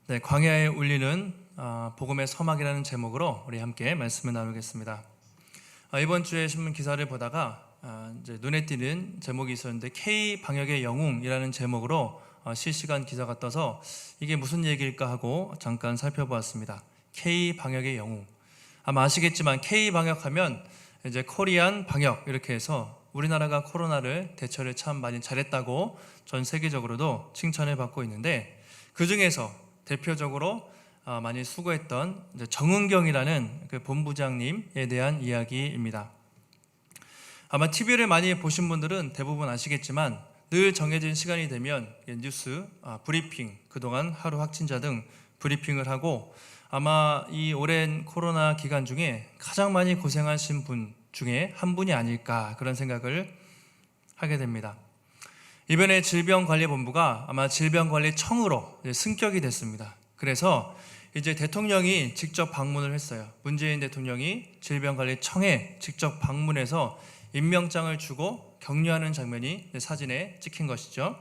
네, 광야에 울리는 복음의 서막이라는 제목으로 우리 함께 말씀을 나누겠습니다. 이번 주에 신문 기사를 보다가 이제 눈에 띄는 제목이 있었는데 K 방역의 영웅이라는 제목으로 실시간 기사가 떠서 이게 무슨 얘기일까 하고 잠깐 살펴보았습니다. K 방역의 영웅. 아마 아시겠지만 K 방역하면 이제 코리안 방역 이렇게 해서 우리나라가 코로나를 대처를 참 많이 잘했다고 전 세계적으로도 칭찬을 받고 있는데, 그 중에서 대표적으로 많이 수고했던 정은경이라는 그 본부장님에 대한 이야기입니다. 아마 TV를 많이 보신 분들은 대부분 아시겠지만 늘 정해진 시간이 되면 뉴스 브리핑, 그동안 하루 확진자 등 브리핑을 하고, 아마 이 오랜 코로나 기간 중에 가장 많이 고생하신 분 중에 한 분이 아닐까 그런 생각을 하게 됩니다. 이번에 질병관리본부가 아마 질병관리청으로 승격이 됐습니다. 그래서 이제 대통령이 직접 방문을 했어요. 문재인 대통령이 질병관리청에 직접 방문해서 임명장을 주고 격려하는 장면이 사진에 찍힌 것이죠.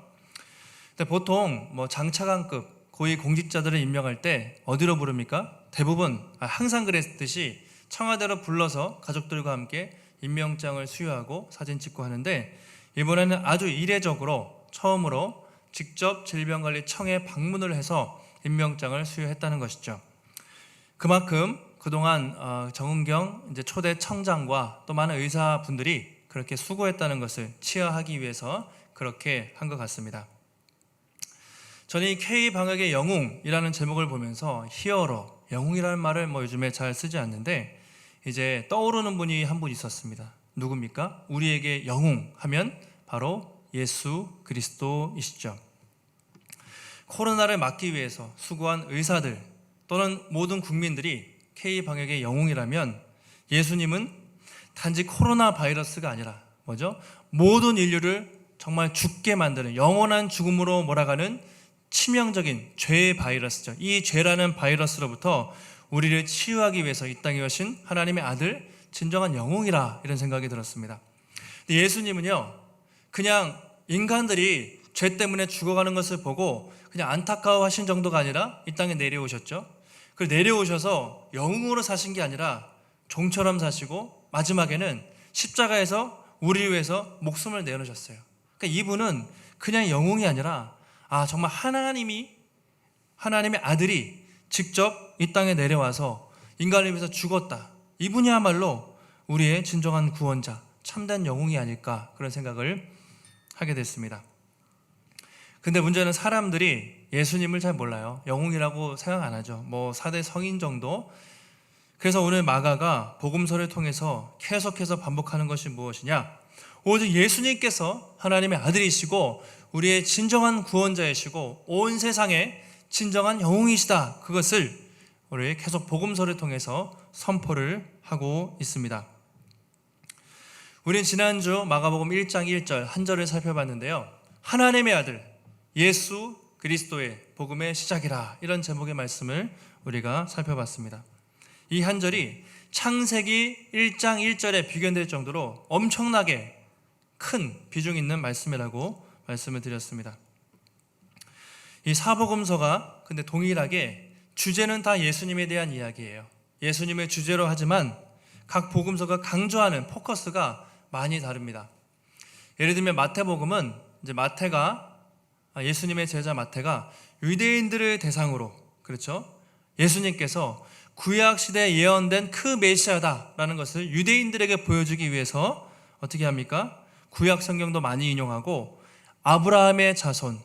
근데 보통 장차관급 고위 공직자들을 임명할 때 어디로 부릅니까? 대부분 항상 그랬듯이 청와대로 불러서 가족들과 함께 임명장을 수여하고 사진 찍고 하는데, 이번에는 아주 이례적으로 처음으로 직접 질병관리청에 방문을 해서 임명장을 수여했다는 것이죠. 그만큼 그동안 정은경 초대 청장과 또 많은 의사분들이 그렇게 수고했다는 것을 치하하기 위해서 그렇게 한 것 같습니다. 저는 이 K 방역의 영웅이라는 제목을 보면서 히어로, 영웅이라는 말을 요즘에 잘 쓰지 않는데 이제 떠오르는 분이 한 분 있었습니다. 누굽니까? 우리에게 영웅 하면 바로 예수 그리스도이시죠. 코로나를 막기 위해서 수고한 의사들 또는 모든 국민들이 K 방역의 영웅이라면, 예수님은 단지 코로나 바이러스가 아니라 모든 인류를 정말 죽게 만드는, 영원한 죽음으로 몰아가는 치명적인 죄의 바이러스죠. 이 죄라는 바이러스로부터 우리를 치유하기 위해서 이 땅에 오신 하나님의 아들, 진정한 영웅이라, 이런 생각이 들었습니다. 근데 예수님은요, 그냥 인간들이 죄 때문에 죽어가는 것을 보고 그냥 안타까워하신 정도가 아니라 이 땅에 내려오셨죠. 그리고 내려오셔서 영웅으로 사신 게 아니라 종처럼 사시고 마지막에는 십자가에서 우리 위해서 목숨을 내놓으셨어요. 그러니까 이분은 그냥 영웅이 아니라 정말 하나님의 아들이 직접 이 땅에 내려와서 인간을 위해서 죽었다. 이분이야말로 우리의 진정한 구원자, 참된 영웅이 아닐까 그런 생각을 하게 됐습니다. 근데 문제는 사람들이 예수님을 잘 몰라요. 영웅이라고 생각 안 하죠. 4대 성인 정도. 그래서 오늘 마가가 복음서를 통해서 계속해서 반복하는 것이 무엇이냐? 오직 예수님께서 하나님의 아들이시고 우리의 진정한 구원자이시고 온 세상의 진정한 영웅이시다. 그것을 우리 계속 복음서를 통해서 선포를 하고 있습니다. 우리는 지난주 마가복음 1장 1절 한 절을 살펴봤는데요. 하나님의 아들 예수 그리스도의 복음의 시작이라, 이런 제목의 말씀을 우리가 살펴봤습니다. 이 한 절이 창세기 1장 1절에 비견될 정도로 엄청나게 큰 비중 있는 말씀이라고 말씀을 드렸습니다. 이 사복음서가 근데 동일하게 주제는 다 예수님에 대한 이야기예요. 예수님을 주제로 하지만 각 복음서가 강조하는 포커스가 많이 다릅니다. 예를 들면 마태복음은 예수님의 제자 마태가 유대인들을 대상으로, 그렇죠? 예수님께서 구약 시대에 예언된 그 메시아다라는 것을 유대인들에게 보여주기 위해서 어떻게 합니까? 구약 성경도 많이 인용하고 아브라함의 자손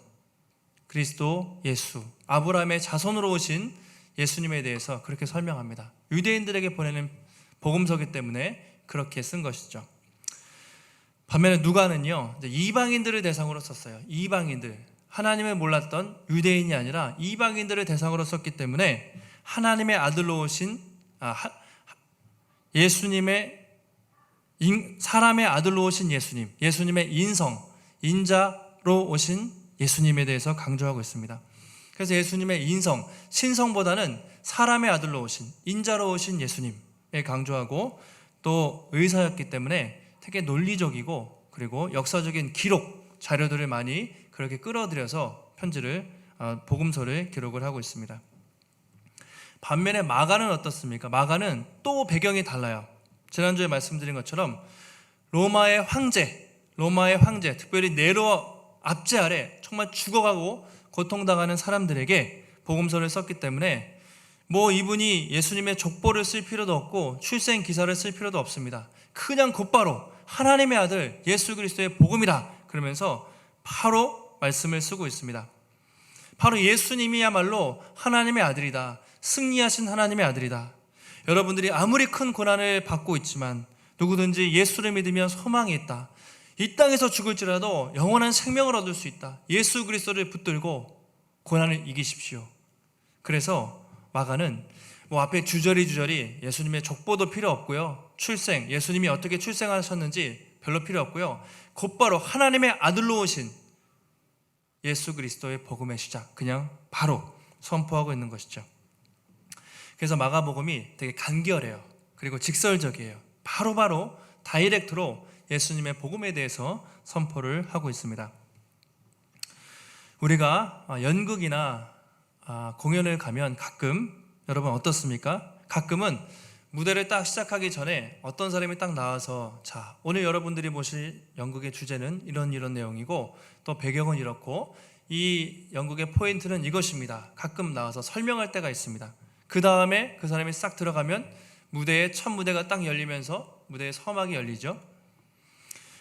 그리스도 예수, 아브라함의 자손으로 오신 예수님에 대해서 그렇게 설명합니다. 유대인들에게 보내는 복음서기 때문에 그렇게 쓴 것이죠. 반면에 누가는요, 이방인들을 대상으로 썼어요. 이방인들, 하나님을 몰랐던 유대인이 아니라 이방인들을 대상으로 썼기 때문에 하나님의 아들로 오신 예수님의 사람의 아들로 오신 예수님, 예수님의 인자로 오신 예수님에 대해서 강조하고 있습니다. 그래서 예수님의 신성보다는 사람의 아들로 오신, 인자로 오신 예수님에 강조하고, 또 의사였기 때문에 되게 논리적이고 그리고 역사적인 기록, 자료들을 많이 그렇게 끌어들여서 복음서를 기록을 하고 있습니다. 반면에 마가는 어떻습니까? 마가는 또 배경이 달라요. 지난주에 말씀드린 것처럼 로마의 황제, 특별히 네로 압제 아래 정말 죽어가고 고통당하는 사람들에게 복음서를 썼기 때문에 이분이 예수님의 족보를 쓸 필요도 없고 출생 기사를 쓸 필요도 없습니다. 그냥 곧바로 하나님의 아들 예수 그리스도의 복음이다 그러면서 바로 말씀을 쓰고 있습니다. 바로 예수님이야말로 하나님의 아들이다. 승리하신 하나님의 아들이다. 여러분들이 아무리 큰 고난을 받고 있지만 누구든지 예수를 믿으면 소망이 있다. 이 땅에서 죽을지라도 영원한 생명을 얻을 수 있다. 예수 그리스도를 붙들고 고난을 이기십시오. 그래서 마가는 앞에 주저리 예수님의 족보도 필요 없고요. 출생, 예수님이 어떻게 출생하셨는지 별로 필요 없고요. 곧바로 하나님의 아들로 오신 예수 그리스도의 복음의 시작, 그냥 바로 선포하고 있는 것이죠. 그래서 마가복음이 되게 간결해요. 그리고 직설적이에요. 바로 다이렉트로 예수님의 복음에 대해서 선포를 하고 있습니다. 우리가 연극이나 공연을 가면 가끔, 여러분 어떻습니까? 가끔은 무대를 딱 시작하기 전에 어떤 사람이 딱 나와서 자, 오늘 여러분들이 보실 연극의 주제는 이런 내용이고 또 배경은 이렇고 이 연극의 포인트는 이것입니다. 가끔 나와서 설명할 때가 있습니다. 그 다음에 그 사람이 싹 들어가면 무대의 첫 무대가 딱 열리면서 무대의 서막이 열리죠.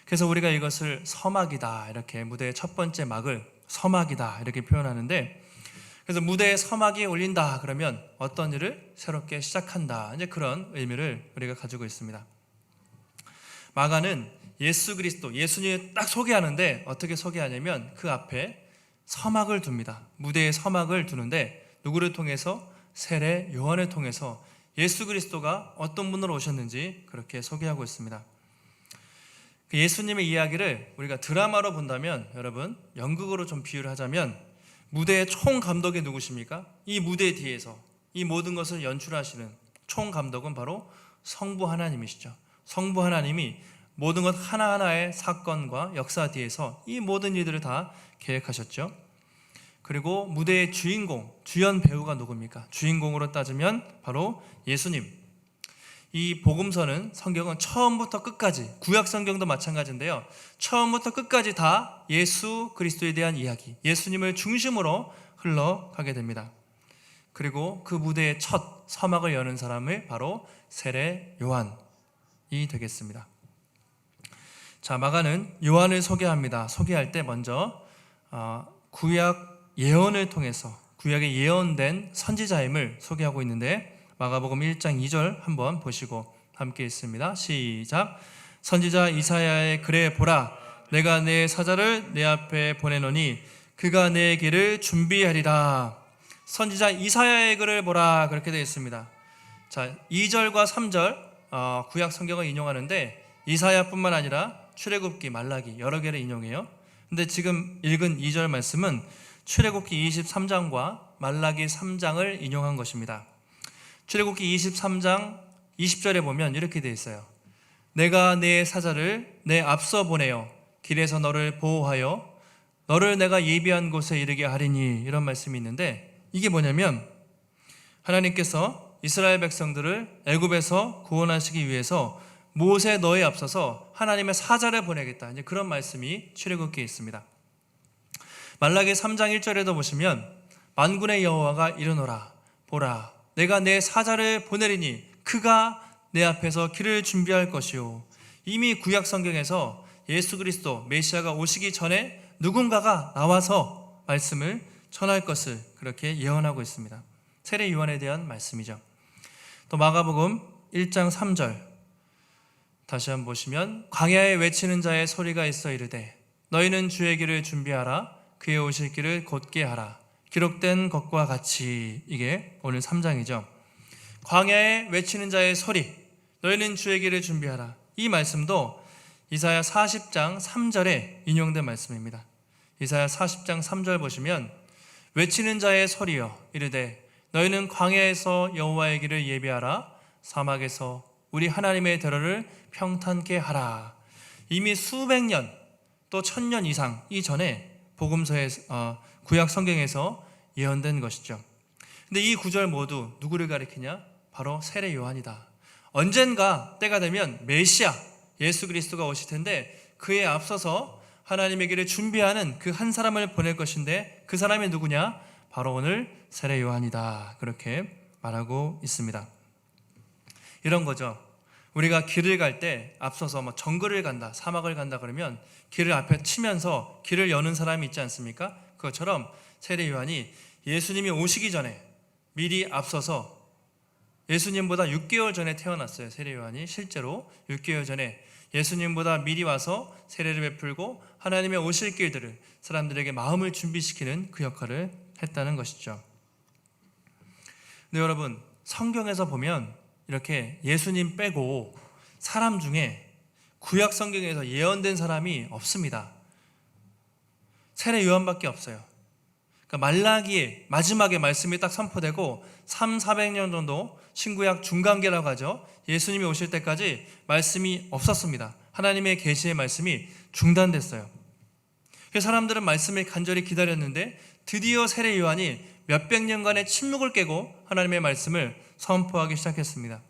그래서 우리가 이것을 서막이다, 이렇게 무대의 첫 번째 막을 서막이다 이렇게 표현하는데, 그래서 무대에 서막이 올린다 그러면 어떤 일을 새롭게 시작한다, 이제 그런 의미를 우리가 가지고 있습니다. 마가는 예수 그리스도, 예수님을 딱 소개하는데 어떻게 소개하냐면 그 앞에 서막을 둡니다. 무대에 서막을 두는데 누구를 통해서? 세례 요한을 통해서 예수 그리스도가 어떤 분으로 오셨는지 그렇게 소개하고 있습니다. 예수님의 이야기를 우리가 드라마로 본다면, 여러분 연극으로 좀 비유를 하자면 무대의 총감독이 누구십니까? 이 무대 뒤에서 이 모든 것을 연출하시는 총감독은 바로 성부 하나님이시죠. 성부 하나님이 모든 것 하나하나의 사건과 역사 뒤에서 이 모든 일들을 다 계획하셨죠. 그리고 무대의 주인공, 주연 배우가 누굽니까? 주인공으로 따지면 바로 예수님. 이 복음서는, 성경은 처음부터 끝까지, 구약 성경도 마찬가지인데요, 처음부터 끝까지 다 예수 그리스도에 대한 이야기, 예수님을 중심으로 흘러가게 됩니다. 그리고 그 무대의 첫 서막을 여는 사람을 바로 세례 요한이 되겠습니다. 자, 마가는 요한을 소개합니다. 소개할 때 먼저 구약 예언을 통해서, 구약에 예언된 선지자임을 소개하고 있는데, 마가복음 1장 2절 한번 보시고 함께 읽습니다. 시작. 선지자 이사야의 글에 보라, 내가 내 사자를 내 앞에 보내노니 그가 내 길을 준비하리라. 선지자 이사야의 글을 보라, 그렇게 되어 있습니다. 자, 2절과 3절 구약 성경을 인용하는데 이사야뿐만 아니라 출애굽기, 말라기 여러 개를 인용해요. 근데 지금 읽은 2절 말씀은 출애굽기 23장과 말라기 3장을 인용한 것입니다. 출애굽기 23장 20절에 보면 이렇게 되어 있어요. 내가 내 사자를 내 앞서 보내어 길에서 너를 보호하여 너를 내가 예비한 곳에 이르게 하리니, 이런 말씀이 있는데, 이게 뭐냐면 하나님께서 이스라엘 백성들을 애굽에서 구원하시기 위해서 모세 너에 앞서서 하나님의 사자를 보내겠다, 이제 그런 말씀이 출애굽기에 있습니다. 말라기 3장 1절에도 보시면 만군의 여호와가 이르노라, 보라 내가 내 사자를 보내리니 그가 내 앞에서 길을 준비할 것이요. 이미 구약 성경에서 예수 그리스도 메시아가 오시기 전에 누군가가 나와서 말씀을 전할 것을 그렇게 예언하고 있습니다. 세례 요한에 대한 말씀이죠. 또 마가복음 1장 3절 다시 한번 보시면 광야에 외치는 자의 소리가 있어 이르되 너희는 주의 길을 준비하라, 그의 오실 길을 곧게 하라, 기록된 것과 같이. 이게 오늘 3장이죠. 광야에 외치는 자의 소리, 너희는 주의 길을 준비하라. 이 말씀도 이사야 40장 3절에 인용된 말씀입니다. 이사야 40장 3절 보시면 외치는 자의 소리여 이르되 너희는 광야에서 여호와의 길을 예비하라, 사막에서 우리 하나님의 대로를 평탄케 하라. 이미 수백 년 또 1000년 이상 이전에 복음서에 구약 성경에서 예언된 것이죠. 근데 이 구절 모두 누구를 가리키냐? 바로 세례 요한이다. 언젠가 때가 되면 메시아 예수 그리스도가 오실 텐데 그에 앞서서 하나님의 길을 준비하는 그 한 사람을 보낼 것인데 그 사람이 누구냐? 바로 오늘 세례 요한이다. 그렇게 말하고 있습니다. 이런 거죠. 우리가 길을 갈 때 앞서서 뭐 정글을 간다, 사막을 간다 그러면 길을 앞에 치면서 길을 여는 사람이 있지 않습니까? 그것처럼 세례 요한이 예수님이 오시기 전에 미리 앞서서 예수님보다 6개월 전에 태어났어요. 세례 요한이 실제로 6개월 전에 예수님보다 미리 와서 세례를 베풀고 하나님의 오실 길들을 사람들에게 마음을 준비시키는 그 역할을 했다는 것이죠. 근데 여러분, 성경에서 보면 이렇게 예수님 빼고 사람 중에 구약 성경에서 예언된 사람이 없습니다. 세례 요한밖에 없어요. 그러니까 말라기에 마지막에 말씀이 딱 선포되고 300~400년 정도 신구약 중간계라고 하죠. 예수님이 오실 때까지 말씀이 없었습니다. 하나님의 계시의 말씀이 중단됐어요. 그래서 사람들은 말씀을 간절히 기다렸는데 드디어 세례 요한이 몇백 년간의 침묵을 깨고 하나님의 말씀을 선포하기 시작했습니다.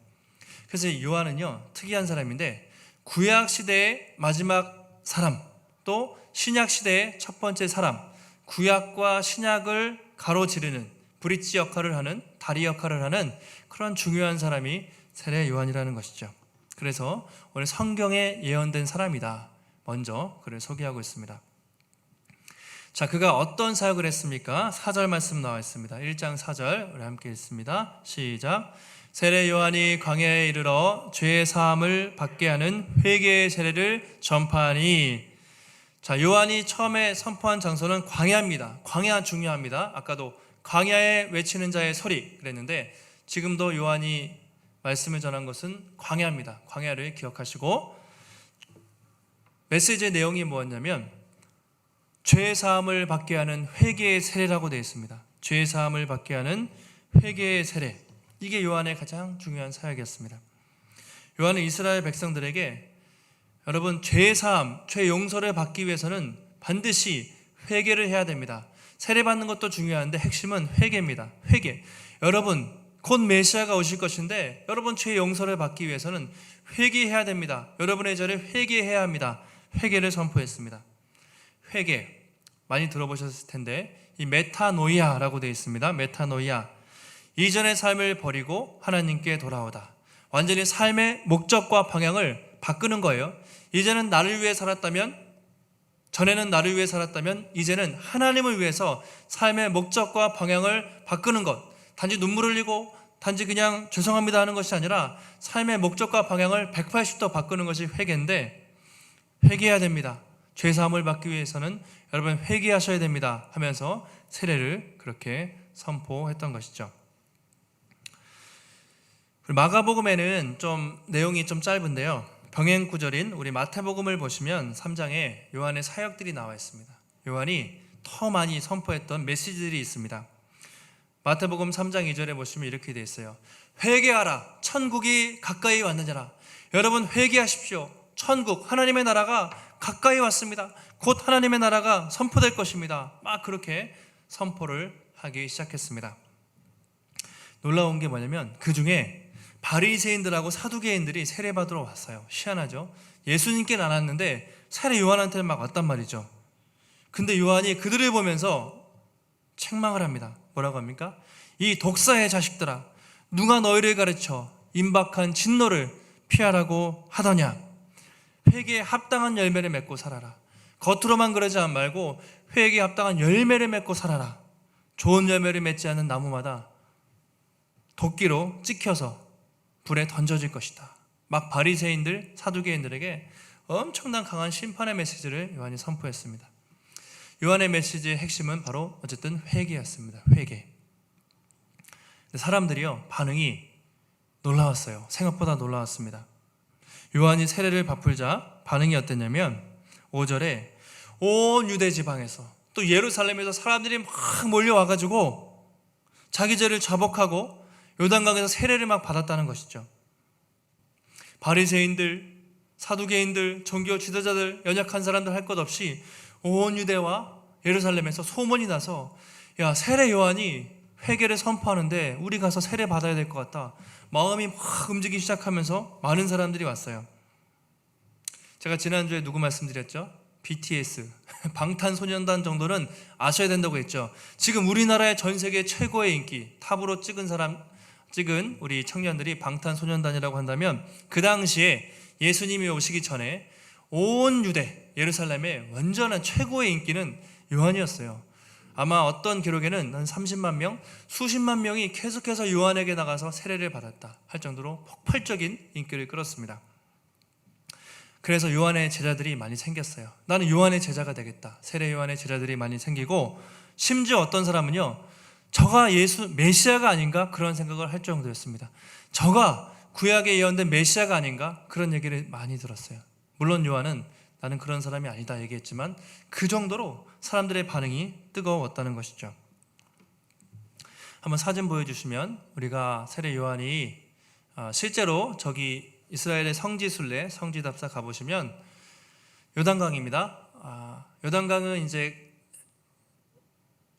그래서 요한은요, 특이한 사람인데 구약 시대의 마지막 사람, 또 신약 시대의 첫 번째 사람, 구약과 신약을 가로지르는 브릿지 역할을 하는, 다리 역할을 하는 그런 중요한 사람이 세례 요한이라는 것이죠. 그래서 오늘 성경에 예언된 사람이다. 먼저 그를 소개하고 있습니다. 자, 그가 어떤 사역을 했습니까? 4절 말씀 나와 있습니다. 1장 4절 우리 함께 읽습니다. 시작. 세례 요한이 광야에 이르러 죄의 사함을 받게 하는 회개의 세례를 전파하니. 자, 요한이 처음에 선포한 장소는 광야입니다. 광야 중요합니다. 아까도 광야에 외치는 자의 소리 그랬는데 지금도 요한이 말씀을 전한 것은 광야입니다. 광야를 기억하시고 메시지의 내용이 뭐였냐면 죄의 사함을 받게 하는 회개의 세례라고 되어 있습니다. 죄의 사함을 받게 하는 회개의 세례, 이게 요한의 가장 중요한 사역이었습니다. 요한은 이스라엘 백성들에게 여러분 죄의 사함, 죄 용서를 받기 위해서는 반드시 회개를 해야 됩니다. 세례 받는 것도 중요한데 핵심은 회개입니다. 회개. 여러분 곧 메시아가 오실 것인데 여러분 죄 용서를 받기 위해서는 회개해야 됩니다. 여러분의 죄를 회개해야 합니다. 회개를 선포했습니다. 회개 많이 들어보셨을 텐데 이 메타노이아라고 되어 있습니다. 메타노이아, 이전의 삶을 버리고 하나님께 돌아오다. 완전히 삶의 목적과 방향을 바꾸는 거예요. 이제는 나를 위해 살았다면, 전에는 나를 위해 살았다면 이제는 하나님을 위해서 삶의 목적과 방향을 바꾸는 것. 단지 눈물 흘리고 단지 그냥 죄송합니다 하는 것이 아니라 삶의 목적과 방향을 180도 바꾸는 것이 회개인데, 회개해야 됩니다. 죄사함을 받기 위해서는 여러분 회개하셔야 됩니다 하면서 세례를 그렇게 선포했던 것이죠. 마가복음에는 좀 내용이 좀 짧은데요, 병행 구절인 우리 마태복음을 보시면 3장에 요한의 사역들이 나와 있습니다. 요한이 더 많이 선포했던 메시지들이 있습니다. 마태복음 3장 2절에 보시면 이렇게 되어 있어요. 회개하라, 천국이 가까이 왔느니라. 여러분 회개하십시오. 천국, 하나님의 나라가 가까이 왔습니다. 곧 하나님의 나라가 선포될 것입니다. 막 그렇게 선포를 하기 시작했습니다. 놀라운 게 뭐냐면 그 중에 바리새인들하고 사두개인들이 세례받으러 왔어요. 희한하죠? 예수님께는 안 왔는데 세례 요한한테는 막 왔단 말이죠. 근데 요한이 그들을 보면서 책망을 합니다. 뭐라고 합니까? 이 독사의 자식들아, 누가 너희를 가르쳐 임박한 진노를 피하라고 하더냐? 회개에 합당한 열매를 맺고 살아라. 겉으로만 그러지 말고 회개에 합당한 열매를 맺고 살아라. 좋은 열매를 맺지 않는 나무마다 도끼로 찍혀서 불에 던져질 것이다. 막 바리새인들, 사두개인들에게 엄청난 강한 심판의 메시지를 요한이 선포했습니다. 요한의 메시지의 핵심은 바로 어쨌든 회개였습니다. 회개. 사람들이요, 반응이 놀라웠어요. 생각보다 놀라웠습니다. 요한이 세례를 베풀자 반응이 어땠냐면 5절에 온 유대 지방에서 또 예루살렘에서 사람들이 막 몰려와가지고 자기 죄를 자복하고 요단강에서 세례를 막 받았다는 것이죠. 바리새인들, 사두개인들, 종교 지도자들, 연약한 사람들 할 것 없이 온 유대와 예루살렘에서 소문이 나서 야, 세례 요한이 회개를 선포하는데 우리 가서 세례 받아야 될 것 같다. 마음이 막 움직이기 시작하면서 많은 사람들이 왔어요. 제가 지난주에 누구 말씀드렸죠? BTS, 방탄소년단 정도는 아셔야 된다고 했죠. 지금 우리나라의 전 세계 최고의 인기, 탑으로 찍은 우리 청년들이 방탄소년단이라고 한다면, 그 당시에 예수님이 오시기 전에 온 유대 예루살렘의 완전한 최고의 인기는 요한이었어요. 아마 어떤 기록에는 한 30만 명, 수십만 명이 계속해서 요한에게 나가서 세례를 받았다 할 정도로 폭발적인 인기를 끌었습니다. 그래서 요한의 제자들이 많이 생겼어요. 나는 요한의 제자가 되겠다. 세례 요한의 제자들이 많이 생기고, 심지어 어떤 사람은요, 저가 예수 메시아가 아닌가 그런 생각을 할 정도였습니다. 저가 구약에 예언된 메시아가 아닌가 그런 얘기를 많이 들었어요. 물론 요한은 나는 그런 사람이 아니다 얘기했지만 그 정도로 사람들의 반응이 뜨거웠다는 것이죠. 한번 사진 보여주시면, 우리가 세례 요한이 실제로 저기 이스라엘의 성지순례, 성지답사 가보시면 요단강입니다. 요단강은 이제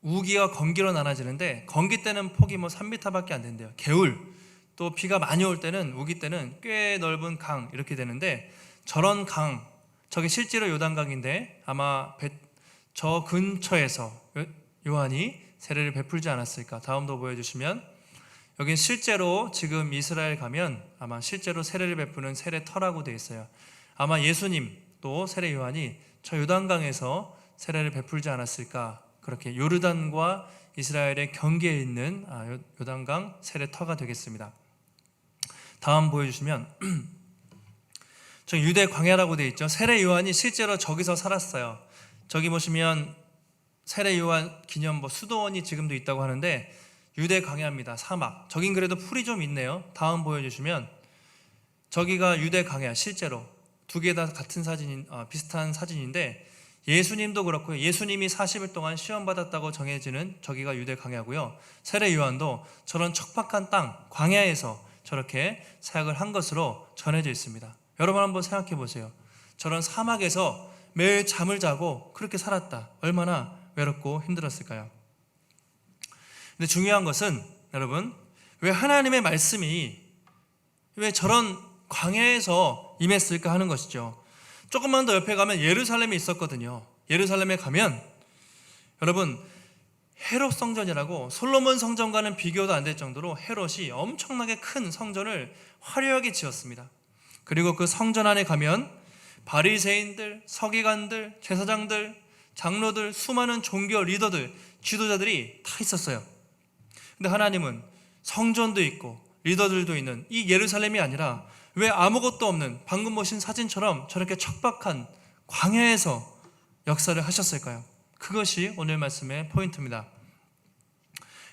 우기와 건기로 나눠지는데, 건기 때는 폭이 3m밖에 안 된대요. 개울, 또 비가 많이 올 때는, 우기 때는 꽤 넓은 강 이렇게 되는데, 저런 강, 저게 실제로 요단강인데 아마 저 근처에서 요한이 세례를 베풀지 않았을까. 다음도 보여주시면, 여긴 실제로 지금 이스라엘 가면 아마 실제로 세례를 베푸는 세례터라고 되어 있어요. 아마 예수님 또 세례 요한이 저 요단강에서 세례를 베풀지 않았을까. 그렇게 요르단과 이스라엘의 경계에 있는 요단강 세례터가 되겠습니다. 다음 보여주시면 저 유대 광야라고 되어 있죠. 세례 요한이 실제로 저기서 살았어요. 저기 보시면 세례 요한 기념 수도원이 지금도 있다고 하는데, 유대 광야입니다. 사막. 저긴 그래도 풀이 좀 있네요. 다음 보여주시면, 저기가 유대 광야, 실제로 두 개 다 같은 비슷한 사진인데, 예수님도 그렇고요. 예수님이 40일 동안 시험 받았다고 정해지는 저기가 유대 광야고요. 세례 요한도 저런 척박한 땅, 광야에서 저렇게 사역을 한 것으로 전해져 있습니다. 여러분 한번 생각해 보세요. 저런 사막에서 매일 잠을 자고 그렇게 살았다. 얼마나 외롭고 힘들었을까요? 근데 중요한 것은, 여러분, 왜 하나님의 말씀이 왜 저런 광야에서 임했을까 하는 것이죠. 조금만 더 옆에 가면 예루살렘이 있었거든요. 예루살렘에 가면 여러분, 헤롯 성전이라고, 솔로몬 성전과는 비교도 안 될 정도로 헤롯이 엄청나게 큰 성전을 화려하게 지었습니다. 그리고 그 성전 안에 가면 바리새인들, 서기관들, 제사장들, 장로들, 수많은 종교 리더들, 지도자들이 다 있었어요. 근데 하나님은 성전도 있고 리더들도 있는 이 예루살렘이 아니라 왜 아무것도 없는, 방금 보신 사진처럼 저렇게 척박한 광야에서 역사를 하셨을까요? 그것이 오늘 말씀의 포인트입니다.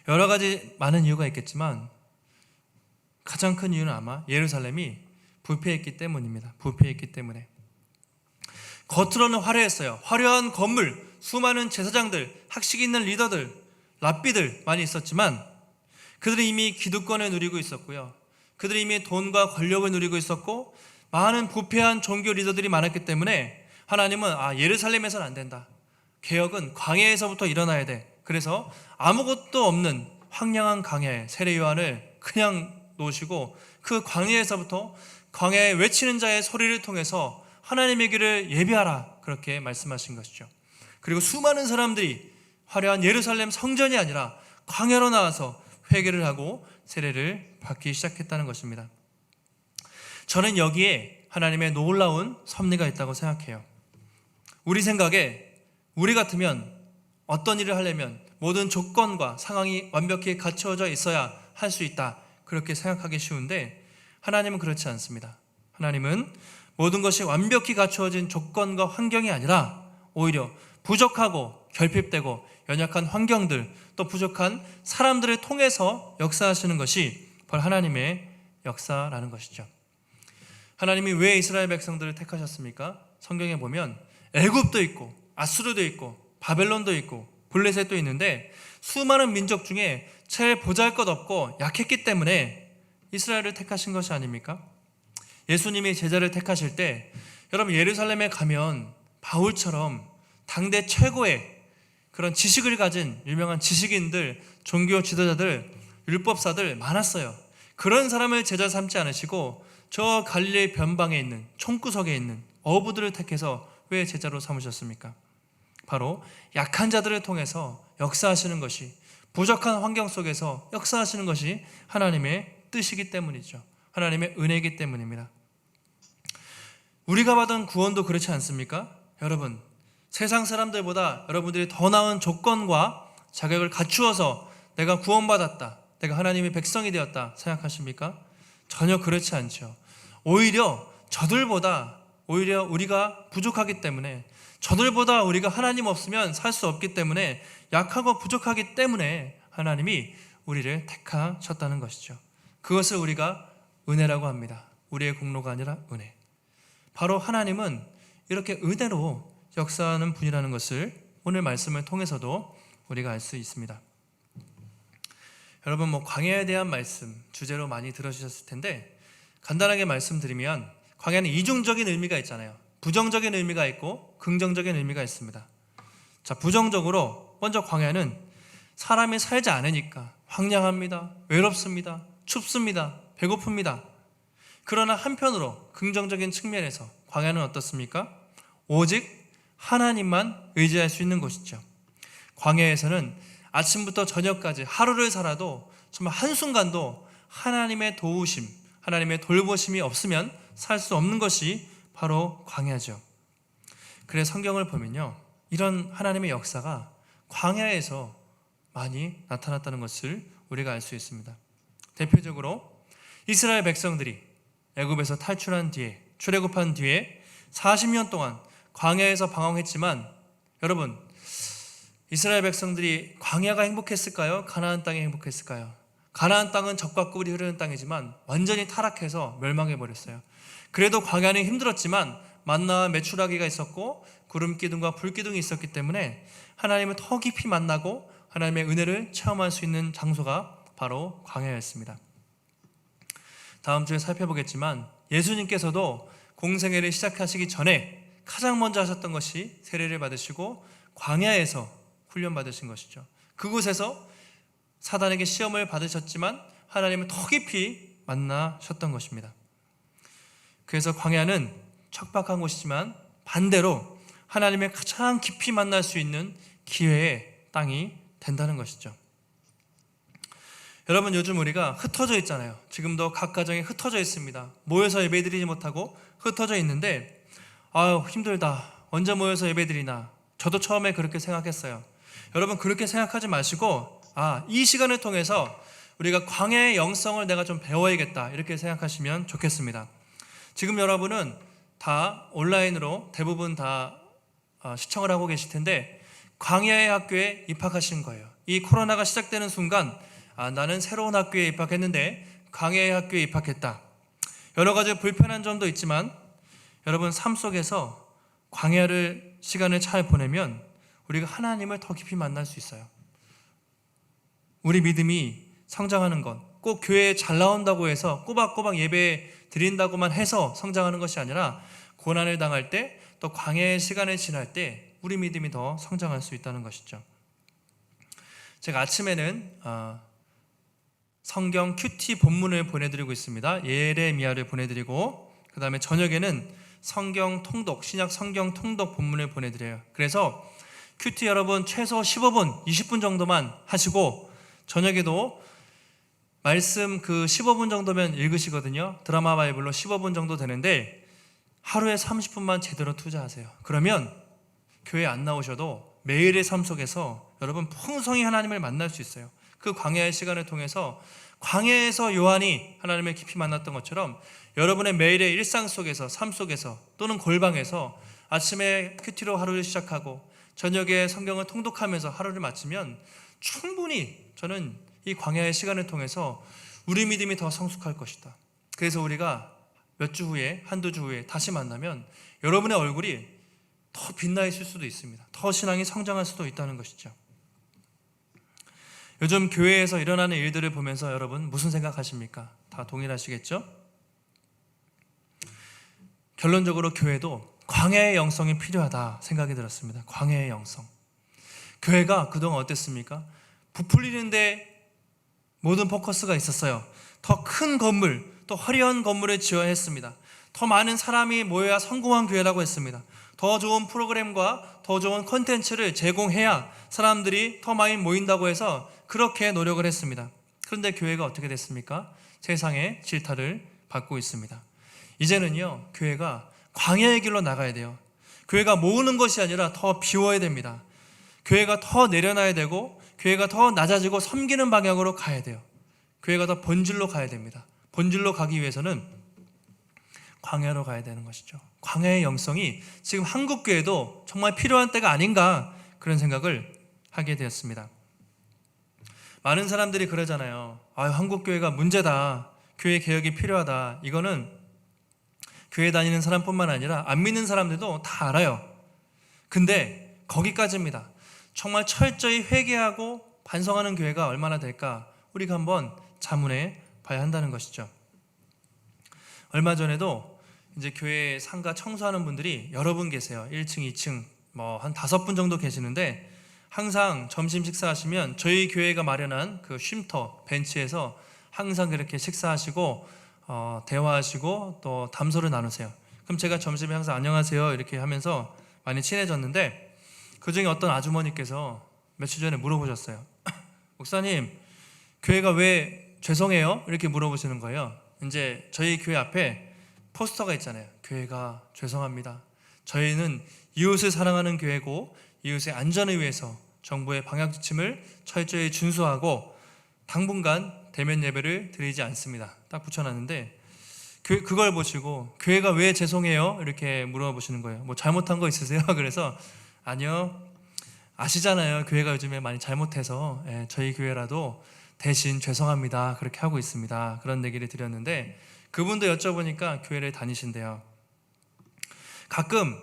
여러 가지 많은 이유가 있겠지만 가장 큰 이유는 아마 예루살렘이 부패했기 때문입니다. 부패했기 때문에. 겉으로는 화려했어요. 화려한 건물, 수많은 제사장들, 학식 있는 리더들, 랍비들 많이 있었지만 그들이 이미 기득권을 누리고 있었고요. 그들이 이미 돈과 권력을 누리고 있었고 많은 부패한 종교 리더들이 많았기 때문에 하나님은 예루살렘에서는 안 된다. 개혁은 광야에서부터 일어나야 돼. 그래서 아무것도 없는 황량한 광야에 세례 요한을 그냥 놓으시고 그 광야에서부터 광야에 외치는 자의 소리를 통해서 하나님의 길을 예비하라, 그렇게 말씀하신 것이죠. 그리고 수많은 사람들이 화려한 예루살렘 성전이 아니라 광야로 나와서 회개를 하고 세례를 받기 시작했다는 것입니다. 저는 여기에 하나님의 놀라운 섭리가 있다고 생각해요. 우리 생각에 우리 같으면 어떤 일을 하려면 모든 조건과 상황이 완벽히 갖추어져 있어야 할 수 있다, 그렇게 생각하기 쉬운데 하나님은 그렇지 않습니다. 하나님은 모든 것이 완벽히 갖추어진 조건과 환경이 아니라 오히려 부족하고 결핍되고 연약한 환경들, 또 부족한 사람들을 통해서 역사하시는 것이 바로 하나님의 역사라는 것이죠. 하나님이 왜 이스라엘 백성들을 택하셨습니까? 성경에 보면 애굽도 있고 아수르도 있고 바벨론도 있고 블레셋도 있는데 수많은 민족 중에 제일 보잘것없고 약했기 때문에 이스라엘을 택하신 것이 아닙니까? 예수님이 제자를 택하실 때 여러분 예루살렘에 가면 바울처럼 당대 최고의 그런 지식을 가진 유명한 지식인들, 종교 지도자들, 율법사들 많았어요. 그런 사람을 제자 삼지 않으시고 저 갈릴리 변방에 있는 총구석에 있는 어부들을 택해서 왜 제자로 삼으셨습니까? 바로 약한 자들을 통해서 역사하시는 것이, 부족한 환경 속에서 역사하시는 것이 하나님의 뜻이기 때문이죠. 하나님의 은혜이기 때문입니다. 우리가 받은 구원도 그렇지 않습니까? 여러분, 세상 사람들보다 여러분들이 더 나은 조건과 자격을 갖추어서 내가 구원받았다, 내가 하나님의 백성이 되었다 생각하십니까? 전혀 그렇지 않죠. 오히려 우리가 부족하기 때문에, 저들보다 우리가 하나님 없으면 살 수 없기 때문에, 약하고 부족하기 때문에 하나님이 우리를 택하셨다는 것이죠. 그것을 우리가 은혜라고 합니다. 우리의 공로가 아니라 은혜. 바로 하나님은 이렇게 은혜로 역사하는 분이라는 것을 오늘 말씀을 통해서도 우리가 알 수 있습니다. 여러분, 광야에 대한 말씀 주제로 많이 들어주셨을 텐데, 간단하게 말씀드리면 광야는 이중적인 의미가 있잖아요. 부정적인 의미가 있고 긍정적인 의미가 있습니다. 자, 부정적으로 먼저 광야는 사람이 살지 않으니까 황량합니다, 외롭습니다, 춥습니다, 배고픕니다. 그러나 한편으로 긍정적인 측면에서 광야는 어떻습니까? 오직 하나님만 의지할 수 있는 곳이죠. 광야에서는 아침부터 저녁까지 하루를 살아도 정말 한순간도 하나님의 도우심, 하나님의 돌보심이 없으면 살 수 없는 것이 바로 광야죠. 그래서 성경을 보면요, 이런 하나님의 역사가 광야에서 많이 나타났다는 것을 우리가 알 수 있습니다. 대표적으로 이스라엘 백성들이 애굽에서 탈출한 뒤에, 출애굽한 뒤에 40년 동안 광야에서 방황했지만, 여러분, 이스라엘 백성들이 광야가 행복했을까요? 가나안 땅이 행복했을까요? 가나안 땅은 젖과 꿀이 흐르는 땅이지만 완전히 타락해서 멸망해버렸어요. 그래도 광야는 힘들었지만 만나와 메추라기가 있었고 구름 기둥과 불 기둥이 있었기 때문에 하나님을 더 깊이 만나고 하나님의 은혜를 체험할 수 있는 장소가 바로 광야였습니다. 다음 주에 살펴보겠지만 예수님께서도 공생애를 시작하시기 전에 가장 먼저 하셨던 것이 세례를 받으시고 광야에서 훈련 받으신 것이죠. 그곳에서 사단에게 시험을 받으셨지만 하나님을 더 깊이 만나셨던 것입니다. 그래서 광야는 척박한 곳이지만 반대로 하나님을 가장 깊이 만날 수 있는 기회의 땅이 된다는 것이죠. 여러분, 요즘 우리가 흩어져 있잖아요. 지금도 각 가정에 흩어져 있습니다. 모여서 예배드리지 못하고 흩어져 있는데, 아유 힘들다, 언제 모여서 예배드리나. 저도 처음에 그렇게 생각했어요. 여러분, 그렇게 생각하지 마시고, 이 시간을 통해서 우리가 광야의 영성을 내가 좀 배워야겠다, 이렇게 생각하시면 좋겠습니다. 지금 여러분은 다 온라인으로 대부분 다 시청을 하고 계실 텐데, 광야의 학교에 입학하신 거예요. 이 코로나가 시작되는 순간 나는 새로운 학교에 입학했는데 광야의 학교에 입학했다. 여러 가지 불편한 점도 있지만 여러분, 삶 속에서 광야를 시간을 잘 보내면 우리가 하나님을 더 깊이 만날 수 있어요. 우리 믿음이 성장하는 것, 꼭 교회에 잘 나온다고 해서 꼬박꼬박 예배 드린다고만 해서 성장하는 것이 아니라 고난을 당할 때, 또 광야의 시간을 지날 때 우리 믿음이 더 성장할 수 있다는 것이죠. 제가 아침에는 성경 큐티 본문을 보내드리고 있습니다. 예레미야를 보내드리고, 그 다음에 저녁에는 성경 통독, 신약 성경 통독 본문을 보내드려요. 그래서 큐티 여러분 최소 15분, 20분 정도만 하시고, 저녁에도 말씀 15분 정도면 읽으시거든요. 드라마 바이블로 15분 정도 되는데 하루에 30분만 제대로 투자하세요. 그러면 교회 안 나오셔도 매일의 삶 속에서 여러분 풍성히 하나님을 만날 수 있어요. 그 광야의 시간을 통해서, 광야에서 요한이 하나님을 깊이 만났던 것처럼 여러분의 매일의 일상 속에서, 삶 속에서, 또는 골방에서 아침에 큐티로 하루를 시작하고 저녁에 성경을 통독하면서 하루를 마치면 충분히 저는 이 광야의 시간을 통해서 우리 믿음이 더 성숙할 것이다. 그래서 우리가 몇 주 후에, 한두 주 후에 다시 만나면 여러분의 얼굴이 더 빛나 있을 수도 있습니다. 더 신앙이 성장할 수도 있다는 것이죠. 요즘 교회에서 일어나는 일들을 보면서 여러분 무슨 생각하십니까? 다 동일하시겠죠? 결론적으로 교회도 광야의 영성이 필요하다 생각이 들었습니다. 광야의 영성. 교회가 그동안 어땠습니까? 부풀리는데 모든 포커스가 있었어요. 더 큰 건물, 또 화려한 건물을 지어야 했습니다. 더 많은 사람이 모여야 성공한 교회라고 했습니다. 더 좋은 프로그램과 더 좋은 콘텐츠를 제공해야 사람들이 더 많이 모인다고 해서 그렇게 노력을 했습니다. 그런데 교회가 어떻게 됐습니까? 세상의 질타를 받고 있습니다. 이제는요, 교회가 광야의 길로 나가야 돼요. 교회가 모으는 것이 아니라 더 비워야 됩니다. 교회가 더 내려놔야 되고, 교회가 더 낮아지고 섬기는 방향으로 가야 돼요. 교회가 더 본질로 가야 됩니다. 본질로 가기 위해서는 광야로 가야 되는 것이죠. 광야의 영성이 지금 한국 교회도 정말 필요한 때가 아닌가, 그런 생각을 하게 되었습니다. 많은 사람들이 그러잖아요. 한국 교회가 문제다, 교회 개혁이 필요하다. 이거는 교회 다니는 사람뿐만 아니라 안 믿는 사람들도 다 알아요. 근데 거기까지입니다. 정말 철저히 회개하고 반성하는 교회가 얼마나 될까, 우리가 한번 자문해 봐야 한다는 것이죠. 얼마 전에도 이제 교회 상가 청소하는 분들이 여러 분 계세요. 1층, 2층 한 5분 정도 계시는데, 항상 점심 식사하시면 저희 교회가 마련한 그 쉼터 벤치에서 항상 그렇게 식사하시고 대화하시고 또 담소를 나누세요. 그럼 제가 점심에 항상 안녕하세요 이렇게 하면서 많이 친해졌는데, 그중에 어떤 아주머니께서 며칠 전에 물어보셨어요. 목사님, 교회가 왜 죄송해요? 이렇게 물어보시는 거예요. 이제 저희 교회 앞에 포스터가 있잖아요. 교회가 죄송합니다. 저희는 이웃을 사랑하는 교회고, 이웃의 안전을 위해서 정부의 방역 지침을 철저히 준수하고 당분간 대면 예배를 드리지 않습니다. 딱 붙여놨는데, 그걸 보시고 교회가 왜 죄송해요? 이렇게 물어보시는 거예요. 뭐 잘못한 거 있으세요? 그래서 아니요, 아시잖아요. 교회가 요즘에 많이 잘못해서 저희 교회라도 대신 죄송합니다, 그렇게 하고 있습니다. 그런 얘기를 드렸는데, 그분도 여쭤보니까 교회를 다니신대요. 가끔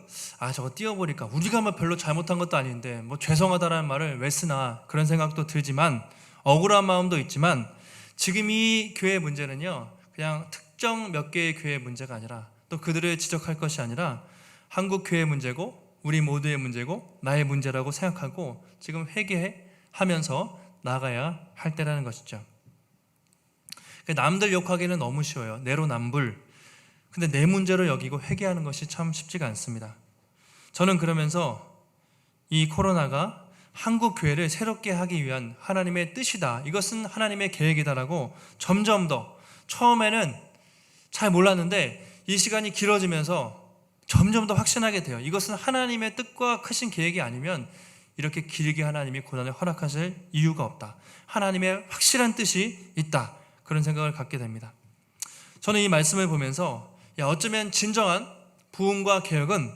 저거 띄워보니까 우리가 뭐 별로 잘못한 것도 아닌데 뭐 죄송하다라는 말을 왜 쓰나, 그런 생각도 들지만, 억울한 마음도 있지만, 지금 이 교회의 문제는요, 그냥 특정 몇 개의 교회의 문제가 아니라, 또 그들을 지적할 것이 아니라 한국 교회의 문제고 우리 모두의 문제고 나의 문제라고 생각하고 지금 회개하면서 나가야 할 때라는 것이죠. 남들 욕하기는 너무 쉬워요. 내로남불. 근데 내 문제로 여기고 회개하는 것이 참 쉽지가 않습니다. 저는 그러면서 이 코로나가 한국 교회를 새롭게 하기 위한 하나님의 뜻이다, 이것은 하나님의 계획이다라고 점점 더, 처음에는 잘 몰랐는데 이 시간이 길어지면서 점점 더 확신하게 돼요. 이것은 하나님의 뜻과 크신 계획이 아니면 이렇게 길게 하나님이 고난을 허락하실 이유가 없다. 하나님의 확실한 뜻이 있다, 그런 생각을 갖게 됩니다. 저는 이 말씀을 보면서 어쩌면 진정한 부흥과 개혁은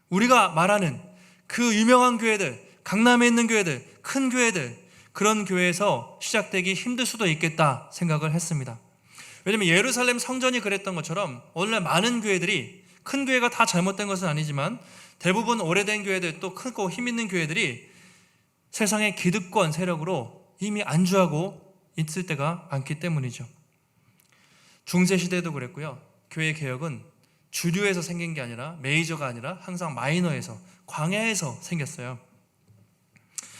우리가 말하는 그 유명한 교회들, 강남에 있는 교회들, 큰 교회들, 그런 교회에서 시작되기 힘들 수도 있겠다 생각을 했습니다. 왜냐하면 예루살렘 성전이 그랬던 것처럼 오늘날 많은 교회들이, 큰 교회가 다 잘못된 것은 아니지만 대부분 오래된 교회들, 또 크고 힘 있는 교회들이 세상의 기득권 세력으로 이미 안주하고 있을 때가 많기 때문이죠. 중세시대도 그랬고요. 교회 개혁은 주류에서 생긴 게 아니라, 메이저가 아니라 항상 마이너에서, 광야에서 생겼어요.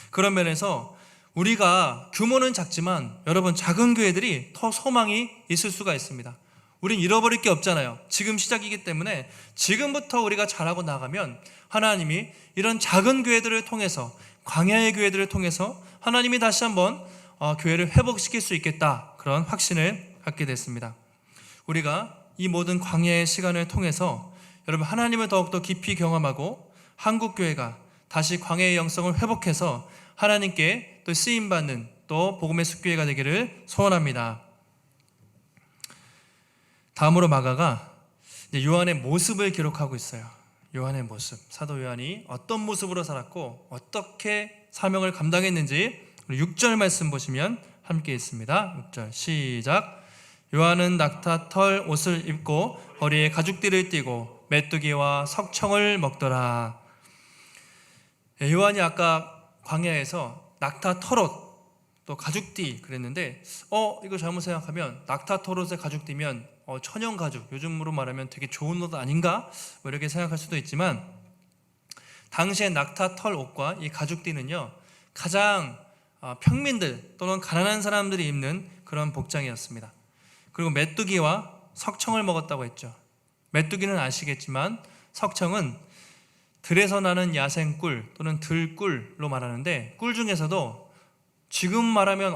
그런 면에서 우리가 규모는 작지만 여러분, 작은 교회들이 더 소망이 있을 수가 있습니다. 우린 잃어버릴 게 없잖아요. 지금 시작이기 때문에 지금부터 우리가 잘하고 나가면 하나님이 이런 작은 교회들을 통해서, 광야의 교회들을 통해서 하나님이 다시 한번 교회를 회복시킬 수 있겠다, 그런 확신을 갖게 됐습니다. 우리가 이 모든 광야의 시간을 통해서 여러분, 하나님을 더욱더 깊이 경험하고 한국 교회가 다시 광야의 영성을 회복해서 하나님께 또 쓰임받는, 또 복음의 숲교회가 되기를 소원합니다. 다음으로 마가가 요한의 모습을 기록하고 있어요. 요한의 모습, 사도 요한이 어떤 모습으로 살았고 어떻게 사명을 감당했는지 우리 6절 말씀 보시면 함께 있습니다. 6절 시작. 요한은 낙타 털 옷을 입고 허리에 가죽띠를 띠고 메뚜기와 석청을 먹더라. 요한이 아까 광야에서 낙타 털옷, 또 가죽띠 그랬는데, 이거 잘못 생각하면 낙타 털옷에 가죽띠면 천연 가죽, 요즘으로 말하면 되게 좋은 옷 아닌가? 이렇게 생각할 수도 있지만, 당시의 낙타 털 옷과 이 가죽띠는요, 가장 평민들 또는 가난한 사람들이 입는 그런 복장이었습니다. 그리고 메뚜기와 석청을 먹었다고 했죠. 메뚜기는 아시겠지만 석청은 들에서 나는 야생꿀 또는 들꿀로 말하는데, 꿀 중에서도 지금 말하면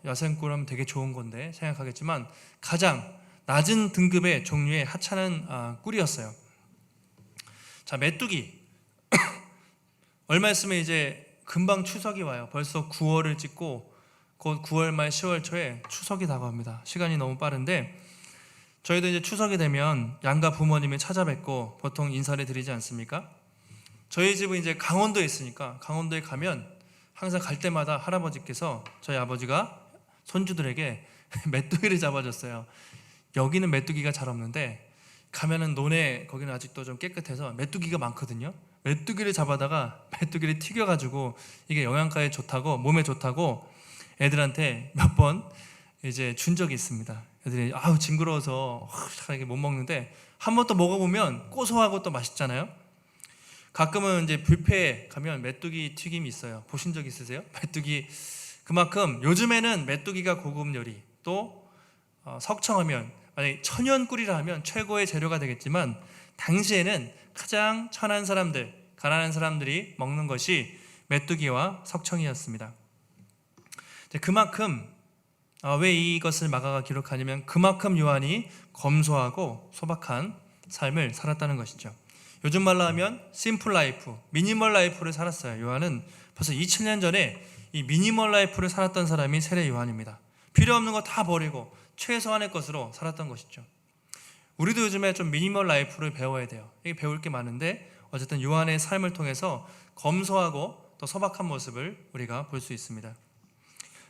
야생꿀 하면 되게 좋은 건데 생각하겠지만 가장 낮은 등급의 종류의 하찮은 꿀이었어요. 자, 메뚜기 얼마 있으면 이제 금방 추석이 와요. 벌써 9월을 찍고 곧 9월 말 10월 초에 추석이 다가옵니다. 시간이 너무 빠른데 저희도 이제 추석이 되면 양가 부모님을 찾아뵙고 보통 인사를 드리지 않습니까? 저희 집은 이제 강원도에 있으니까 강원도에 가면 항상 갈 때마다 할아버지께서 저희 아버지가 손주들에게 메뚜기를 잡아줬어요. 여기는 메뚜기가 잘 없는데 가면은 논에 거기는 아직도 좀 깨끗해서 메뚜기가 많거든요. 메뚜기를 잡아다가 메뚜기를 튀겨가지고 이게 영양가에 좋다고, 몸에 좋다고 애들한테 몇 번 이제 준 적이 있습니다. 애들이 징그러워서 이게 못 먹는데 한 번 또 먹어보면 고소하고 또 맛있잖아요. 가끔은 이제 뷔페에 가면 메뚜기 튀김이 있어요. 보신 적 있으세요? 메뚜기, 그만큼 요즘에는 메뚜기가 고급 요리, 또 석청하면 만약에 천연꿀이라 하면 최고의 재료가 되겠지만 당시에는 가장 천한 사람들, 가난한 사람들이 먹는 것이 메뚜기와 석청이었습니다. 그만큼 왜 이것을 마가가 기록하냐면 그만큼 요한이 검소하고 소박한 삶을 살았다는 것이죠. 요즘 말로 하면 심플 라이프, 미니멀 라이프를 살았어요. 요한은 벌써 2000년 전에 이 미니멀 라이프를 살았던 사람이 세례 요한입니다. 필요 없는 거 다 버리고 최소한의 것으로 살았던 것이죠. 우리도 요즘에 좀 미니멀 라이프를 배워야 돼요. 이게 배울 게 많은데 어쨌든 요한의 삶을 통해서 검소하고 또 소박한 모습을 우리가 볼 수 있습니다.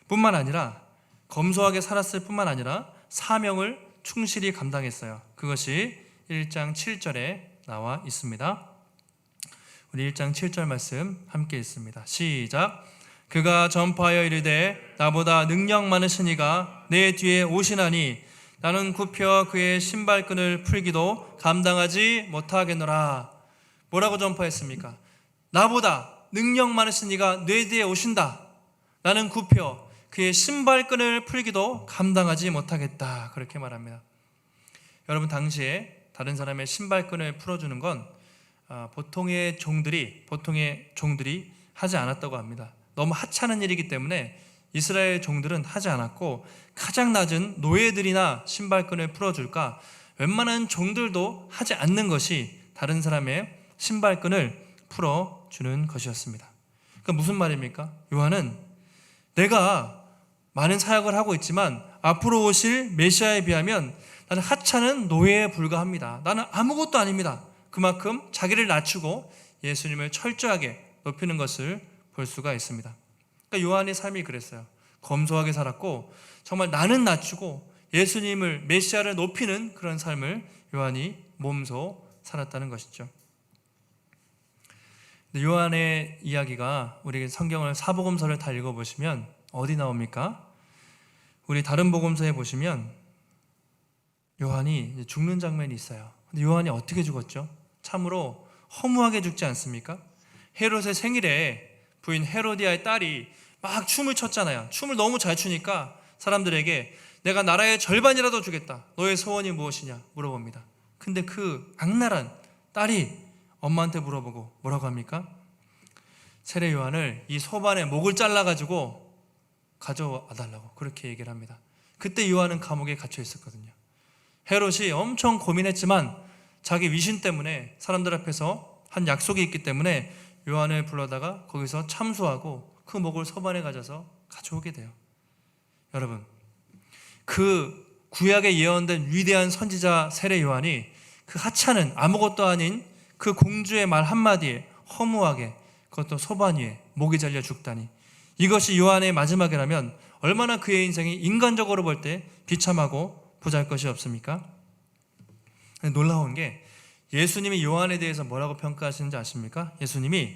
뿐만 아니라 검소하게 살았을 뿐만 아니라 사명을 충실히 감당했어요. 그것이 1장 7절에 나와 있습니다. 우리 1장 7절 말씀 함께 읽습니다. 시작. 그가 전파하여 이르되 나보다 능력 많으신 이가 내 뒤에 오시나니 나는 굽혀 그의 신발끈을 풀기도 감당하지 못하겠노라. 뭐라고 전파했습니까? 나보다 능력 많으신 이가 내 뒤에 오신다. 나는 굽혀 그의 신발끈을 풀기도 감당하지 못하겠다. 그렇게 말합니다. 여러분, 당시에 다른 사람의 신발끈을 풀어주는 건 보통의 종들이 하지 않았다고 합니다. 너무 하찮은 일이기 때문에 이스라엘 종들은 하지 않았고, 가장 낮은 노예들이나 신발끈을 풀어줄까, 웬만한 종들도 하지 않는 것이 다른 사람의 신발끈을 풀어주는 것이었습니다. 그러니까 무슨 말입니까? 요한은 내가 많은 사역을 하고 있지만 앞으로 오실 메시아에 비하면 나는 하찮은 노예에 불과합니다. 나는 아무것도 아닙니다. 그만큼 자기를 낮추고 예수님을 철저하게 높이는 것을 볼 수가 있습니다. 그러니까 요한의 삶이 그랬어요. 검소하게 살았고 정말 나는 낮추고 예수님을, 메시아를 높이는 그런 삶을 요한이 몸소 살았다는 것이죠. 요한의 이야기가 우리 성경을 사복음서를 다 읽어보시면 어디 나옵니까? 우리 다른 복음서에 보시면 요한이 죽는 장면이 있어요. 근데 요한이 어떻게 죽었죠? 참으로 허무하게 죽지 않습니까? 헤롯의 생일에 부인 헤로디아의 딸이 막 춤을 췄잖아요. 춤을 너무 잘 추니까 사람들에게 내가 나라의 절반이라도 주겠다. 너의 소원이 무엇이냐 물어봅니다. 근데 그 악랄한 딸이 엄마한테 물어보고 뭐라고 합니까? 세례 요한을 이 소반의 목을 잘라가지고 가져와 달라고 그렇게 얘기를 합니다. 그때 요한은 감옥에 갇혀 있었거든요. 헤롯이 엄청 고민했지만 자기 위신 때문에 사람들 앞에서 한 약속이 있기 때문에 요한을 불러다가 거기서 참수하고 그 목을 소반에 가져서 가져오게 돼요. 여러분, 그 구약에 예언된 위대한 선지자 세례 요한이 그 하찮은 아무것도 아닌 그 공주의 말 한마디에 허무하게, 그것도 소반 위에 목이 잘려 죽다니, 이것이 요한의 마지막이라면 얼마나 그의 인생이 인간적으로 볼 때 비참하고 보잘것이 없습니까? 놀라운 게 예수님이 요한에 대해서 뭐라고 평가하시는지 아십니까? 예수님이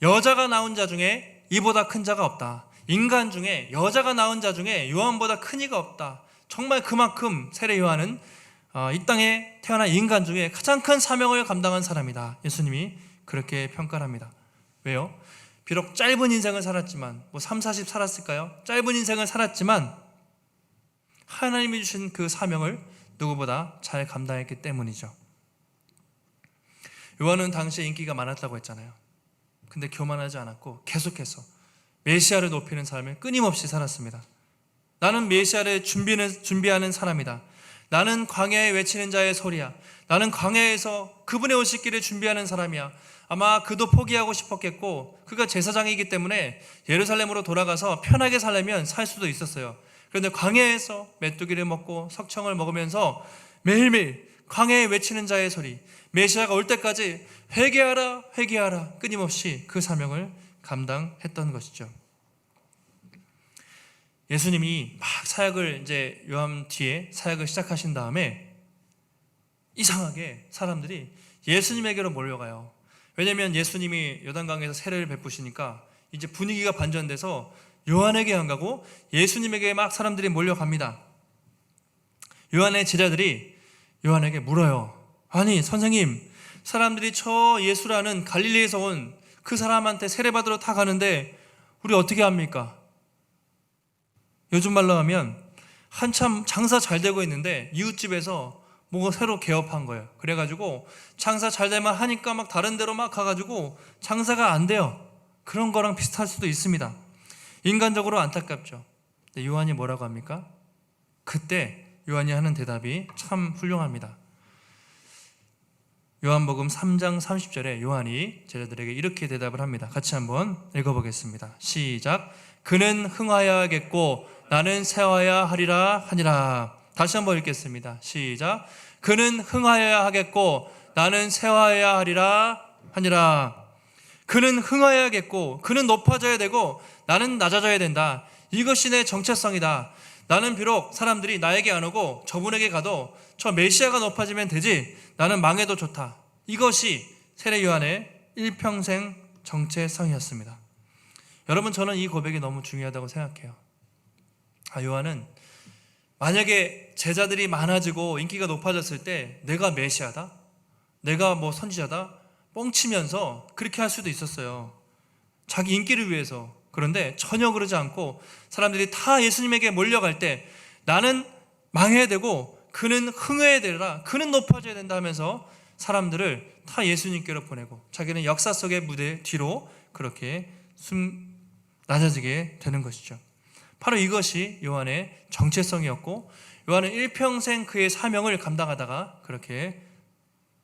여자가 낳은 자 중에 이보다 큰 자가 없다. 인간 중에 여자가 낳은 자 중에 요한보다 큰 이가 없다. 정말 그만큼 세례 요한은 이 땅에 태어난 인간 중에 가장 큰 사명을 감당한 사람이다. 예수님이 그렇게 평가를 합니다. 왜요? 비록 짧은 인생을 살았지만 3, 40 살았을까요? 짧은 인생을 살았지만 하나님이 주신 그 사명을 누구보다 잘 감당했기 때문이죠. 요한은 당시에 인기가 많았다고 했잖아요. 근데 교만하지 않았고 계속해서 메시아를 높이는 삶을 끊임없이 살았습니다. 나는 메시아를 준비하는 사람이다. 나는 광야에 외치는 자의 소리야. 나는 광야에서 그분의 오실 길을 준비하는 사람이야. 아마 그도 포기하고 싶었겠고 그가 제사장이기 때문에 예루살렘으로 돌아가서 편하게 살려면 살 수도 있었어요. 그런데 광야에서 메뚜기를 먹고 석청을 먹으면서 매일매일 광야에 외치는 자의 소리, 메시아가 올 때까지 회개하라 회개하라 끊임없이 그 사명을 감당했던 것이죠. 예수님이 막 사역을 이제 요한 뒤에 사역을 시작하신 다음에 이상하게 사람들이 예수님에게로 몰려가요. 왜냐하면 예수님이 요단강에서 세례를 베푸시니까 이제 분위기가 반전돼서 요한에게 안 가고 예수님에게 막 사람들이 몰려갑니다. 요한의 제자들이 요한에게 물어요. 아니 선생님, 사람들이 저 예수라는 갈릴리에서 온 그 사람한테 세례받으러 다 가는데 우리 어떻게 합니까? 요즘 말로 하면 한참 장사 잘 되고 있는데 이웃집에서 뭐가 새로 개업한 거예요. 그래가지고 장사 잘 되면 하니까 막 다른 데로 막 가가지고 장사가 안 돼요. 그런 거랑 비슷할 수도 있습니다. 인간적으로 안타깝죠. 근데 요한이 뭐라고 합니까? 그때 요한이 하는 대답이 참 훌륭합니다. 요한복음 3장 30절에 요한이 제자들에게 이렇게 대답을 합니다. 같이 한번 읽어보겠습니다. 시작. 그는 흥하여야겠고 나는 쇠하여야 하리라 하니라. 다시 한번 읽겠습니다. 시작. 그는 흥하여야 하겠고 나는 쇠하여야 하리라 하니라. 그는 흥하여야겠고 그는 높아져야 되고 나는 낮아져야 된다. 이것이 내 정체성이다. 나는 비록 사람들이 나에게 안 오고 저분에게 가도 저 메시아가 높아지면 되지 나는 망해도 좋다. 이것이 세례 요한의 일평생 정체성이었습니다. 여러분, 저는 이 고백이 너무 중요하다고 생각해요. 요한은 만약에 제자들이 많아지고 인기가 높아졌을 때 내가 메시아다, 내가 뭐 선지자다 뻥치면서 그렇게 할 수도 있었어요. 자기 인기를 위해서. 그런데 전혀 그러지 않고 사람들이 다 예수님에게 몰려갈 때 나는 망해야 되고 그는 흥해야 되라, 그는 높아져야 된다 하면서 사람들을 다 예수님께로 보내고 자기는 역사 속의 무대 뒤로 그렇게 낮아지게 되는 것이죠. 바로 이것이 요한의 정체성이었고 요한은 일평생 그의 사명을 감당하다가 그렇게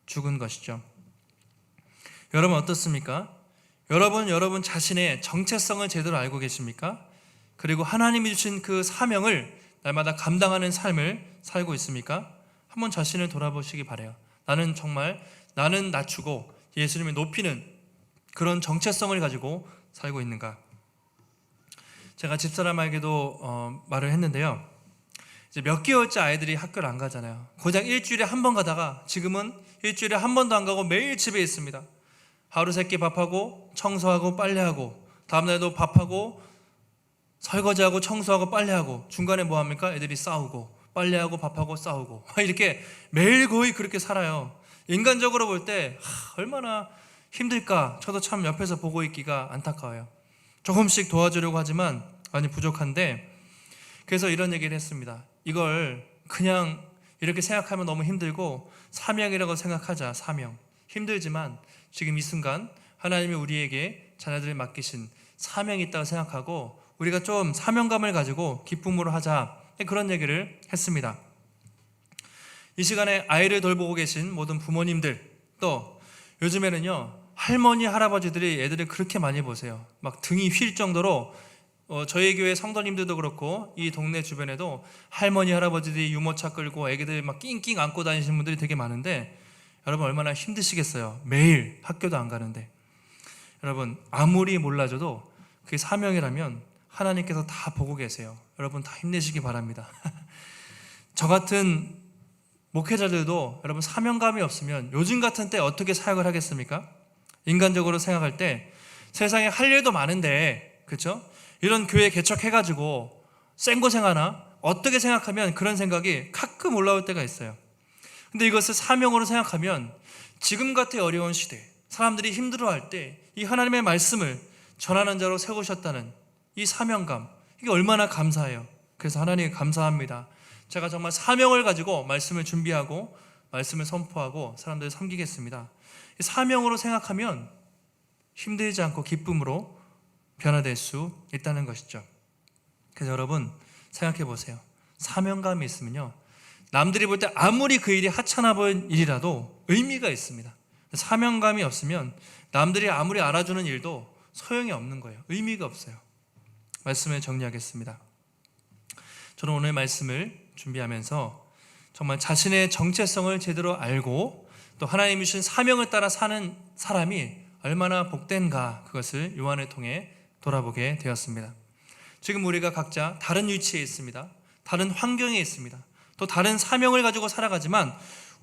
죽은 것이죠. 여러분 어떻습니까? 여러분 자신의 정체성을 제대로 알고 계십니까? 그리고 하나님이 주신 그 사명을 날마다 감당하는 삶을 살고 있습니까? 한번 자신을 돌아보시기 바라요. 나는 낮추고 예수님을 높이는 그런 정체성을 가지고 살고 있는가? 제가 집사람에게도 말을 했는데요. 이제 몇 개월째 아이들이 학교를 안 가잖아요. 고작 일주일에 한 번 가다가 지금은 일주일에 한 번도 안 가고 매일 집에 있습니다. 하루 세끼 밥하고 청소하고 빨래하고 다음날도 밥하고 설거지하고 청소하고 빨래하고 중간에 뭐 합니까? 애들이 싸우고 빨래하고 밥하고 싸우고 이렇게 매일 거의 그렇게 살아요. 인간적으로 볼 때 얼마나 힘들까. 저도 참 옆에서 보고 있기가 안타까워요. 조금씩 도와주려고 하지만 많이 부족한데, 그래서 이런 얘기를 했습니다. 이걸 그냥 이렇게 생각하면 너무 힘들고 사명이라고 생각하자. 사명. 힘들지만 지금 이 순간 하나님이 우리에게 자녀들을 맡기신 사명이 있다고 생각하고 우리가 좀 사명감을 가지고 기쁨으로 하자, 그런 얘기를 했습니다. 이 시간에 아이를 돌보고 계신 모든 부모님들, 또 요즘에는요 할머니 할아버지들이 애들을 그렇게 많이 보세요. 막 등이 휠 정도로 저희 교회 성도님들도 그렇고 이 동네 주변에도 할머니 할아버지들이 유모차 끌고 애기들 막 낑낑 안고 다니시는 분들이 되게 많은데, 여러분 얼마나 힘드시겠어요. 매일 학교도 안 가는데. 여러분 아무리 몰라줘도 그게 사명이라면 하나님께서 다 보고 계세요. 여러분 다 힘내시기 바랍니다. 저 같은 목회자들도 여러분 사명감이 없으면 요즘 같은 때 어떻게 사역을 하겠습니까? 인간적으로 생각할 때 세상에 할 일도 많은데, 그렇죠? 이런 교회 개척해가지고 생고생하나? 어떻게 생각하면 그런 생각이 가끔 올라올 때가 있어요. 근데 이것을 사명으로 생각하면 지금 같은 어려운 시대, 사람들이 힘들어할 때 이 하나님의 말씀을 전하는 자로 세우셨다는 이 사명감, 이게 얼마나 감사해요. 그래서 하나님께 감사합니다. 제가 정말 사명을 가지고 말씀을 준비하고 말씀을 선포하고 사람들을 섬기겠습니다. 이 사명으로 생각하면 힘들지 않고 기쁨으로 변화될 수 있다는 것이죠. 그래서 여러분 생각해 보세요. 사명감이 있으면요, 남들이 볼 때 아무리 그 일이 하찮아 보이는 일이라도 의미가 있습니다. 사명감이 없으면 남들이 아무리 알아주는 일도 소용이 없는 거예요. 의미가 없어요. 말씀을 정리하겠습니다. 저는 오늘 말씀을 준비하면서 정말 자신의 정체성을 제대로 알고 또 하나님이 주신 사명을 따라 사는 사람이 얼마나 복된가, 그것을 요한을 통해 돌아보게 되었습니다. 지금 우리가 각자 다른 위치에 있습니다. 다른 환경에 있습니다. 또 다른 사명을 가지고 살아가지만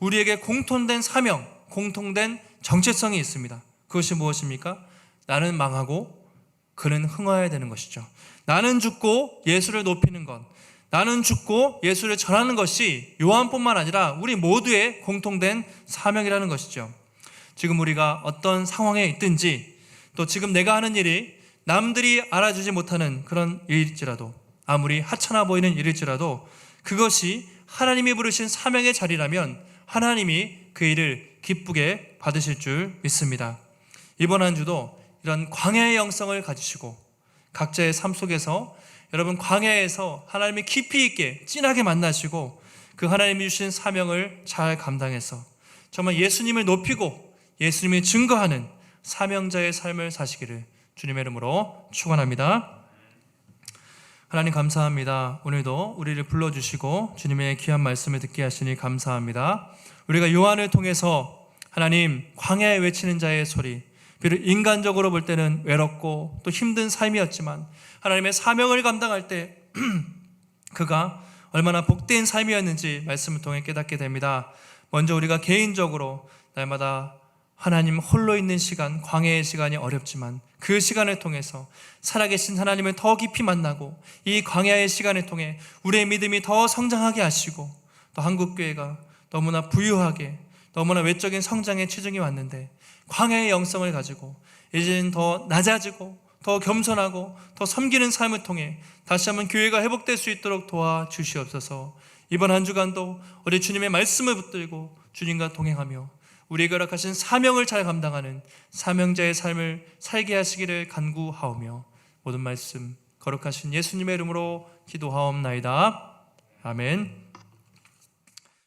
우리에게 공통된 사명, 공통된 정체성이 있습니다. 그것이 무엇입니까? 나는 망하고 그는 흥하여야 되는 것이죠. 나는 죽고 예수를 높이는 것, 나는 죽고 예수를 전하는 것이 요한뿐만 아니라 우리 모두의 공통된 사명이라는 것이죠. 지금 우리가 어떤 상황에 있든지 또 지금 내가 하는 일이 남들이 알아주지 못하는 그런 일일지라도, 아무리 하찮아 보이는 일일지라도 그것이 하나님이 부르신 사명의 자리라면 하나님이 그 일을 기쁘게 받으실 줄 믿습니다. 이번 한 주도 이런 광야의 영성을 가지시고 각자의 삶 속에서 여러분 광야에서 하나님이 깊이 있게 진하게 만나시고 그 하나님이 주신 사명을 잘 감당해서 정말 예수님을 높이고 예수님이 증거하는 사명자의 삶을 사시기를 주님의 이름으로 축원합니다. 하나님 감사합니다. 오늘도 우리를 불러주시고 주님의 귀한 말씀을 듣게 하시니 감사합니다. 우리가 요한을 통해서 하나님 광야에 외치는 자의 소리, 비록 인간적으로 볼 때는 외롭고 또 힘든 삶이었지만 하나님의 사명을 감당할 때 그가 얼마나 복된 삶이었는지 말씀을 통해 깨닫게 됩니다. 먼저 우리가 개인적으로 날마다 하나님 홀로 있는 시간, 광야의 시간이 어렵지만 그 시간을 통해서 살아계신 하나님을 더 깊이 만나고 이 광야의 시간을 통해 우리의 믿음이 더 성장하게 하시고 또 한국교회가 너무나 부유하게 너무나 외적인 성장에 치중이 왔는데 광야의 영성을 가지고 이제는 더 낮아지고 더 겸손하고 더 섬기는 삶을 통해 다시 한번 교회가 회복될 수 있도록 도와주시옵소서. 이번 한 주간도 우리 주님의 말씀을 붙들고 주님과 동행하며 우리에게 허락하신 사명을 잘 감당하는 사명자의 삶을 살게 하시기를 간구하오며 모든 말씀 거룩하신 예수님의 이름으로 기도하옵나이다. 아멘.